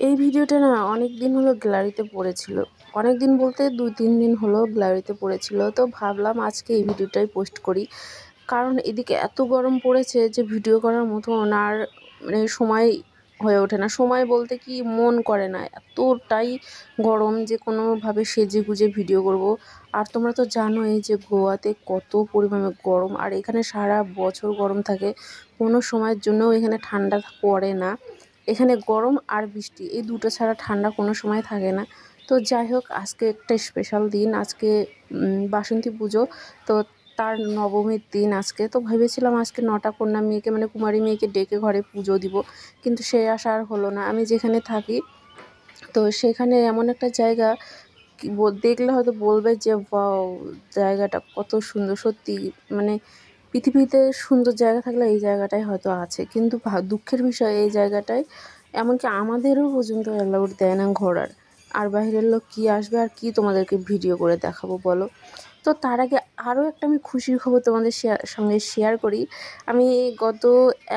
এই ভিডিওটা না অনেক দিন হলো গ্যালারিতে পড়েছিল। অনেক দিন বলতে ২-৩ দিন হলো গ্যালারিতে পড়েছিল। তো ভাবলাম আজকে এই ভিডিওটাই পোস্ট করি। কারণ এদিকে এত গরম পড়েছে যে ভিডিও করার মতন আর মানে সময় হয়ে ওঠে না। সময় বলতে কি মন করে না। এতটাই গরম যে কোনোভাবে সেজেগুজে ভিডিও করব। আর তোমরা তো জানোই যে গোয়াতে কত পরিমাণে গরম, আর এখানে সারা বছর গরম থাকে। কোনো সময়ের জন্যও এখানে ঠান্ডা পড়ে না। এখানে গরম আর বৃষ্টি এই দুটো ছাড়া ঠান্ডা কোনো সময় থাকে না। তো যাই হোক, আজকে একটা স্পেশাল দিন। আজকে বাসন্তী পুজো। তো তার নবমীর দিন আজকে। তো ভেবেছিলাম আজকে ৯টা কন্যা মেয়েকে মানে কুমারী মেয়েকে ডেকে ঘরে পুজো দিব, কিন্তু সে আশা আর হলো না। আমি যেখানে থাকি তো সেখানে এমন একটা জায়গা, কি দেখলে হয়তো বলবে যে ওয়াও, জায়গাটা কত সুন্দর। সত্যি মানে পৃথিবীতে সুন্দর জায়গা থাকলে এই জায়গাটাই হয়তো আছে, কিন্তু দুঃখের বিষয় এই জায়গাটায় এমনকি আমাদেরও পর্যন্ত অ্যালাউড দেয় না ঘোরার। আর বাইরের লোক কী আসবে আর কি তোমাদেরকে ভিডিও করে দেখাবো বলো। তো তার আগে আরও একটা আমি খুশির খবর তোমাদের সঙ্গে শেয়ার করি। আমি গত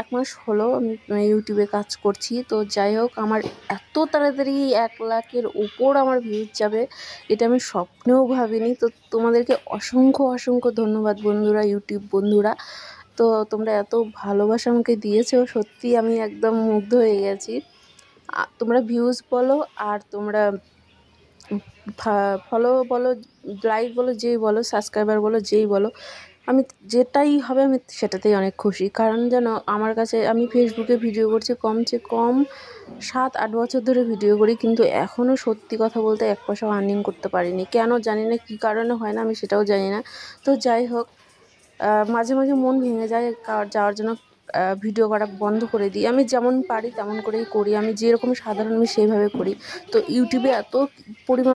১ মাস হলো আমি ইউটিউবে কাজ করছি। তো যাই হোক, আমার এত তাড়াতাড়ি ১ লাখের উপর আমার ভিউজ যাবে এটা আমি স্বপ্নেও ভাবিনি। তো তোমাদেরকে অসংখ্য ধন্যবাদ বন্ধুরা, ইউটিউব বন্ধুরা। তো তোমরা এত ভালোবাসা আমাকে দিয়েছো, সত্যি আমি একদম মুগ্ধ হয়ে গেছি। তোমরা ভিউজ বলো আর তোমরা ফলো বলো, লাইক বলো, যেই বলো, সাবস্ক্রাইবার বলো, যেই বলো, আমি যেটাই হবে আমি সেটাতেই অনেক খুশি। কারণ যেন আমার কাছে, আমি ফেসবুকে ভিডিও করছি কমসে কম ৭-৮ বছর ধরে ভিডিও করি, কিন্তু এখনও সত্যি কথা বলতে ১ পয়সাও আর্নিং করতে পারিনি। কেন জানি না, কী কারণে হয় না আমি সেটাও জানি না। তো যাই হোক, মাঝে মন ভেঙে যায় যাওয়ার জন্য ভিডিও করা বন্ধ করে দিই। আমি যেমন পারি তেমন করেই করি। আমি যেরকম সাধারণ আমি সেইভাবে করি। তো ইউটিউবে এত পরিমাণ